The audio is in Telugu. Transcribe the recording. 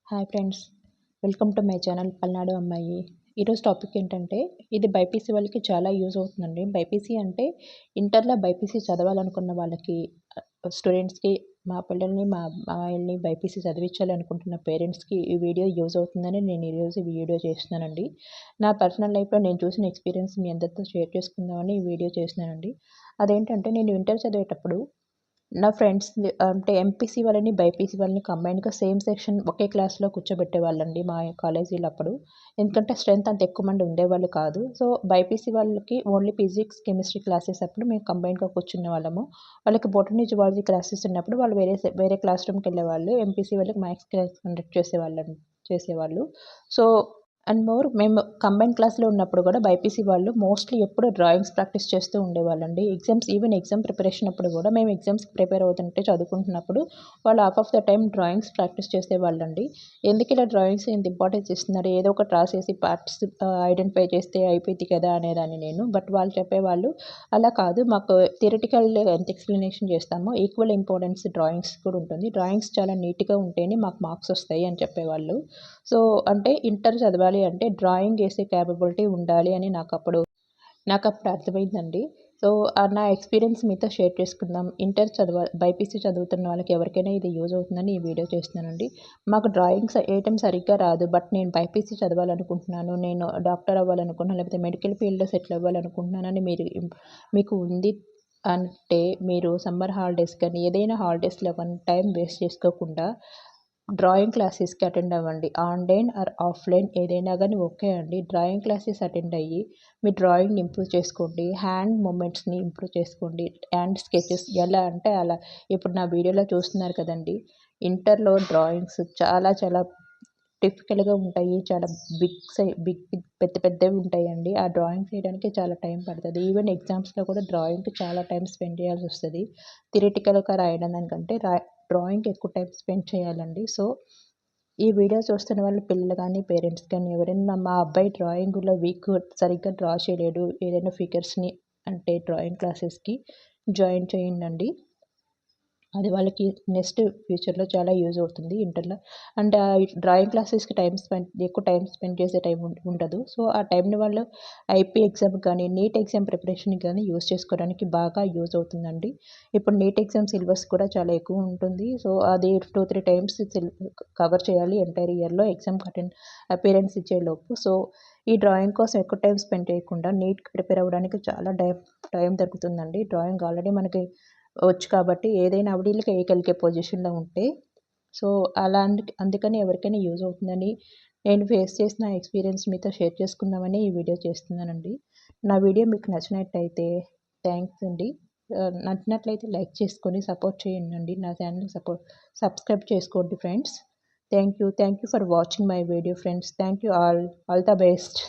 Hi friends, welcome to my channel Palnadu అమ్మాయి. ఈరోజు టాపిక్ ఏంటంటే, ఇది బైపీసీ వాళ్ళకి చాలా యూజ్ అవుతుందండి. బైపీసీ అంటే ఇంటర్లో బైపీసీ చదవాలనుకున్న వాళ్ళకి, స్టూడెంట్స్‌కి, మా పిల్లల్ని మా అమ్మాయిల్ని బైపీసీ చదివించాలనుకుంటున్న పేరెంట్స్‌కి ఈ వీడియో యూజ్ అవుతుందని నేను ఈరోజు ఈ వీడియో చేస్తున్నానండి. నా పర్సనల్ లైఫ్‌లో నేను చూసిన ఎక్స్పీరియన్స్ మీ అందరితో షేర్ చేసుకుందామని ఈ వీడియో చేస్తున్నానండి. అదేంటంటే, నేను ఇంటర్ చదివేటప్పుడు నా ఫ్రెండ్స్ అంటే ఎంపీసీ వాళ్ళని, బైపీసీ వాళ్ళని కంబైన్డ్‌గా సేమ్ సెక్షన్ ఒకే క్లాస్‌లో కూర్చోబెట్టేవాళ్ళండి మా కాలేజీలో అప్పుడు. ఎందుకంటే స్ట్రెంత్ అంత ఎక్కువ మంది ఉండేవాళ్ళు కాదు. సో, బైపీసీ వాళ్ళకి ఓన్లీ ఫిజిక్స్, కెమిస్ట్రీ క్లాసెస్ అప్పుడు మేము కంబైన్డ్‌గా కూర్చునేవాళ్ళము. వాళ్ళకి బొటనీ, జువాలజీ క్లాసెస్ ఉన్నప్పుడు వాళ్ళు వేరే క్లాస్ రూమ్‌కెళ్ళేవాళ్ళు. ఎంపీసీ వాళ్ళకి మ్యాథ్స్ క్లాస్ కండక్ట్ చేసేవాళ్ళు. సో, అండ్ మోర్ మేము కంబైన్డ్ క్లాస్‌లో ఉన్నప్పుడు కూడా బైపీసీ వాళ్ళు మోస్ట్‌లీ ఎప్పుడు డ్రాయింగ్స్ ప్రాక్టీస్ చేస్తూ ఉండేవాళ్ళండి. ఈవెన్ ఎగ్జామ్ ప్రిపరేషన్ అప్పుడు కూడా మేము ఎగ్జామ్స్‌కి ప్రిపేర్ అవుతుంటే చదువుకుంటున్నప్పుడు వాళ్ళు half of the time drawings practice చేసేవాళ్ళండి. ఎందుకు ఇలా డ్రాయింగ్స్ ఇంత ఇంపార్టెన్స్ ఇస్తున్నారు? ఏదో ఒకటి రాసేసి పార్ట్స్ ఐడెంటిఫై చేస్తే అయిపోద్ది కదా అనేదాన్ని నేను. బట్ వాళ్ళు చెప్పేవాళ్ళు, అలా కాదు, మాకు థియరిటికల్ ఎంత ఎక్స్‌ప్లనేషన్ చేస్తామో ఈక్వల్ ఇంపార్టెన్స్ డ్రాయింగ్స్ కూడా ఉంటుంది. డ్రాయింగ్స్ చాలా నీట్‌గా ఉంటేనే మాకు మార్క్స్ వస్తాయి అని చెప్పేవాళ్ళు. సో, అంటే ఇంటర్ చదవాలి అంటే డ్రాయింగ్ ఏసే కేపబిలిటీ ఉండాలి అని నాకప్పుడు అర్థమైందండి. సో, నా ఎక్స్‌పీరియన్స్ మీతో షేర్ చేసుకుందాం. బైపీసీ చదువుతున్న వాళ్ళకి ఎవరికైనా ఇది యూజ్ అవుతుందని ఈ వీడియో చేస్తున్నానండి. మాకు డ్రాయింగ్స్ ఏయటం సరిగ్గా రాదు. బట్ నేను బైపీసీ చదవాలనుకుంటున్నాను. నేను డాక్టర్ అవ్వాలనుకుంటున్నాను. లేకపోతే మెడికల్ ఫీల్డ్‌లో సెటిల్ అవ్వాలనుకుంటున్నానని మీకు ఉంది అంటే, మీరు సమ్మర్ హాలిడేస్ కానీ ఏదైనా హాలిడేస్‌లో కానీ టైం వేస్ట్ చేసుకోకుండా డ్రాయింగ్ క్లాసెస్‌కి అటెండ్ అవ్వండి. ఆన్‌లైన్ ఆర్ ఆఫ్‌లైన్ ఏదైనా గానీ ఓకే అండి. డ్రాయింగ్ క్లాసెస్ అటెండ్ అయ్యి మీ డ్రాయింగ్‌ని ఇంప్రూవ్ చేసుకోండి. హ్యాండ్ మూవ్‌మెంట్స్‌ని ఇంప్రూవ్ చేసుకోండి. హ్యాండ్ స్కెచెస్ ఎలా అంటే అలా. ఇప్పుడు నా వీడియోలో చూస్తున్నారు కదండీ! ఇంటర్‌లో డ్రాయింగ్స్ చాలా చాలా టిపికల్‌గా ఉంటాయి. చాలా పెద్ద పెద్దవి ఉంటాయండి. ఆ డ్రాయింగ్స్ ఏయడానికి చాలా టైం పడతది. ఈవెన్ ఎగ్జామ్స్‌లో కూడా డ్రాయింగ్‌కి చాలా టైం స్పెండ్ చేయాల్సొస్తది. థియరిటికల్‌గా రాయడం దానికంటే డ్రాయింగ్‌కి ఎక్కువ టైం స్పెండ్ చేయాలండి. సో, ఈ వీడియో చూస్తున్న వాళ్ళ పిల్లలు గానీ, పేరెంట్స్ కానీ ఎవరైనా మా అబ్బాయి డ్రాయింగ్‌లో వీక్, సరిగ్గా డ్రా చేయలేడు, ఏదైనా ఫిగర్స్‌ని అంటే డ్రాయింగ్ క్లాసెస్‌కి జాయిన్ చేయండండి. అది వాళ్ళకి నెక్స్ట్ ఫ్యూచర్‌లో చాలా యూజ్ అవుతుంది ఇంటర్‌లో. అంటే డ్రాయింగ్ క్లాసెస్‌కి ఎక్కువ టైం స్పెండ్ చేసే టైం ఉండదు. సో, ఆ టైంని వాళ్ళు ఐపీ ఎగ్జామ్‌కి గానీ, నీట్ ఎగ్జామ్ ప్రిపరేషన్‌కి గానీ యూజ్ చేసుకోవడానికి బాగా యూజ్ అవుతుందండి. ఇప్పుడు నీట్ ఎగ్జామ్ సిలబస్ కూడా చాలా ఎక్కువ ఉంటుంది. సో, అది 2, 3 టైమ్స్ కవర్ చేయాలి ఎంటైర్ ఇయర్‌లో అపియరెన్స్ ఇచ్చేలోపు. సో, ఈ డ్రాయింగ్ కోసం ఎక్కువ టైం స్పెండ్ చేయకుండా నీట్‌కి ప్రిపేర్ అవ్వడానికి చాలా టైం దొరుకుతుందండి. డ్రాయింగ్ ఆల్రెడీ మనకి వచ్చు కాబట్టి ఏదైనా అవలీలగా వేయగలిగే పొజిషన్‌లో ఉంటే, సో, అందుకని ఎవరికైనా యూజ్ అవుతుందని నేను ఫేస్ చేసిన ఎక్స్‌పీరియన్స్ మీతో షేర్ చేసుకుందామని ఈ వీడియో చేస్తున్నానండి. నా వీడియో మీకు నచ్చినట్టయితే థాంక్స్ అండి. నచ్చినట్లయితే లైక్ చేసుకొని సపోర్ట్ చేయండండి. నా ఛానెల్‌ని సబ్స్క్రైబ్ చేసుకోండి friends. Thank you for watching my video friends. Thank you all. All the best.